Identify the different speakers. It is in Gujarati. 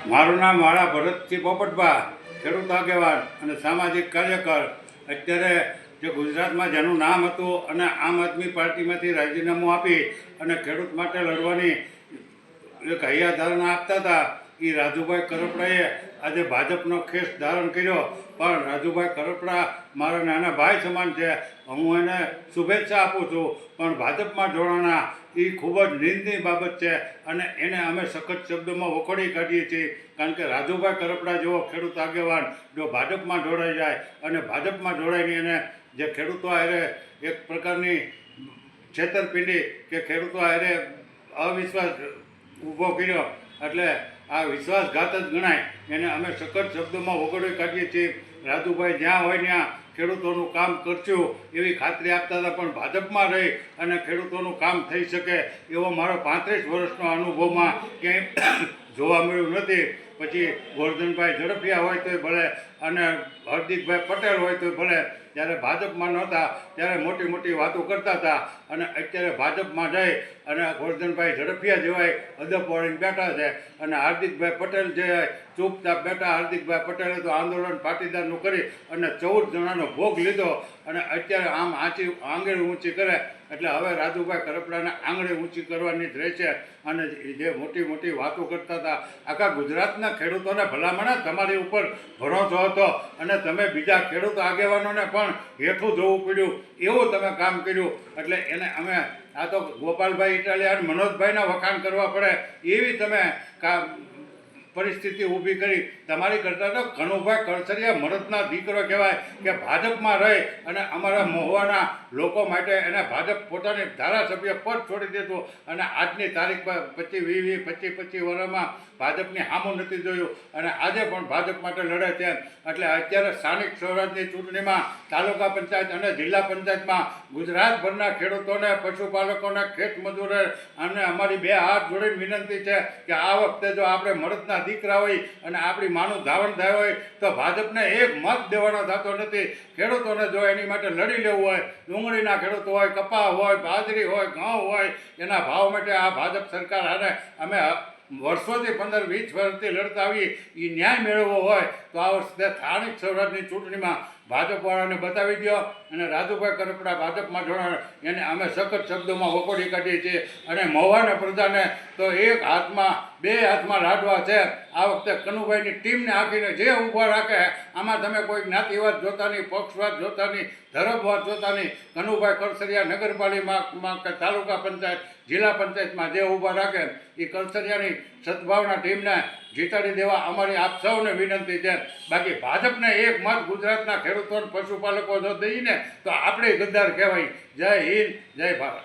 Speaker 1: મારું નામ વાળા ભરતસિંહ પોપટભા, ખેડૂત આગેવાન અને સામાજિક કાર્યકર. અત્યારે જે ગુજરાતમાં જેનું નામ હતું અને આમ આદમી પાર્ટીમાંથી રાજીનામું આપી અને ખેડૂત માટે લડવાની એક હૈયાધારણા આપતા હતા, એ રાજુભાઈ કરપડાએ આજે ભાજપનો ખેસ ધારણ કર્યો. પણ રાજુભાઈ કરપડા મારા નાના ભાઈ સમાન છે, હું એને શુભેચ્છા આપું છું. પણ ભાજપમાં જોડાણા એ ખૂબ જ નિંદનીય બાબત છે અને એને અમે સખત શબ્દોમાં વખોડી કાઢીએ છીએ. કારણ કે રાજુભાઈ કરપડા જેવો ખેડૂત આગેવાન જો ભાજપમાં જોડાઈ જાય અને ભાજપમાં જોડાઈને એને જે ખેડૂતો હારે એક પ્રકારની છેતરપિંડી કે ખેડૂતો હારે અવિશ્વાસ ઊભો કર્યો, એટલે આ વિશ્વાસઘાત જ ગણાય. એને અમે સખત શબ્દોમાં વગોડી કાઢીએ છીએ. રાજુભાઈ જ્યાં હોય ત્યાં ખેડૂતોનું કામ કરશું એવી ખાતરી આપતા હતા, પણ ભાજપમાં રહી અને ખેડૂતોનું કામ થઈ શકે એવો મારો 35 વર્ષનો અનુભવમાં ક્યાંય જોવા મળ્યું નથી. પછી ગોરધનભાઈ ઝડફિયા હોય તોય ભલે અને હાર્દિકભાઈ પટેલ હોય તોય ભલે, જ્યારે ભાજપમાં નહોતા ત્યારે મોટી મોટી વાતો કરતા હતા અને અત્યારે ભાજપમાં જઈ અને ગોરધનભાઈ ઝડફિયા જેવાય અદબ વાળીને બેઠા છે અને હાર્દિકભાઈ પટેલ જે ચૂપચાપ બેઠા. હાર્દિકભાઈ પટેલે તો આંદોલન પાટીદારનું કરી અને 14 જણાનો ભોગ લીધો અને અત્યારે આમ આંગળી ઊંચી કરે. એટલે હવે રાજુભાઈ કરપડાને આંગળી ઊંચી કરવાની જ રહેશે. અને જે મોટી મોટી વાતો કરતા હતા, આખા ગુજરાતના ખેડૂતોને ભલામણ તમારી ઉપર ભરોસો હતો અને તમે બીજા ખેડૂત આગેવાનોને પણ હેઠું જોવું પડ્યું એવું તમે કામ કર્યું. એટલે એને અમે આ તો ગોપાલભાઈ ઇટાલિયા અને મનોજભાઈના વખાણ કરવા પડે એવી તમે પરિસ્થિતિ ઊભી કરી. તમારી કરતાં તો કનુભાઈ કળસરિયા મરદના દીકરો કહેવાય કે ભાજપમાં રહી અને અમારા મહુવાના લોકો માટે એને ભાજપ પોતાની ધારાસભ્ય પદ છોડી દીધું અને આજની તારીખ પર 25 વર્ષમાં ભાજપની સામું નથી જોયું અને આજે પણ ભાજપ માટે લડે છે. એટલે અત્યારે સ્થાનિક સ્વરાજની ચૂંટણીમાં તાલુકા પંચાયત અને જિલ્લા પંચાયતમાં ગુજરાતભરના ખેડૂતોને, પશુપાલકોને, ખેત મજૂરો અને અમારી 2 હાથ જોડીને વિનંતી છે કે આ વખતે જો આપણે મરદના દીકરા હોય અને આપણી માનું ધાવણ થયું હોય તો ભાજપને એક મત દેવાનો થતો નથી. ખેડૂતોને જો એની માટે લડી લેવું હોય, ડુંગળીના ખેડૂતો હોય, કપા હોય, બાજરી હોય, ઘઉં હોય, એના ભાવ માટે આ ભાજપ સરકાર હારે અમે વર્ષોથી 15-20 વર્ષથી લડતા આવીએ, એ ન્યાય મેળવવો હોય તો આ વખતે સ્થાનિક સ્વરાજની ચૂંટણીમાં ભાજપવાળાને બતાવી દો અને રાજુભાઈ કરપડા ભાજપમાં જોડાણ એને અમે સખત શબ્દોમાં વખોડી કાઢીએ છીએ. અને મહુવાના પ્રજાને તો એક હાથમાં 2 હાથમાં લાડવા છે. આ વખતે કનુભાઈની ટીમને આખીને જે ઊભા રાખે, આમાં તમે કોઈ જ્ઞાતિવાદ જોતા નહીં, પક્ષવાદ જોતા નહીં, ધર્મવાદ જોતા નહીં. કનુભાઈ કળસરિયા નગરપાલિકામાં કે તાલુકા પંચાયત, જિલ્લા પંચાયતમાં જે ઊભા રાખે એ કળસરિયાની સદભાવના ટીમને જીતાડી દેવા અમારી આપ સૌને વિનંતી છે. બાકી ભાજપને એક મત ગુજરાતના ખેડૂતો અને પશુપાલકો જો દઈને તો આપણે ગદ્દાર કહેવાય. જય હિન્દ, જય ભારત.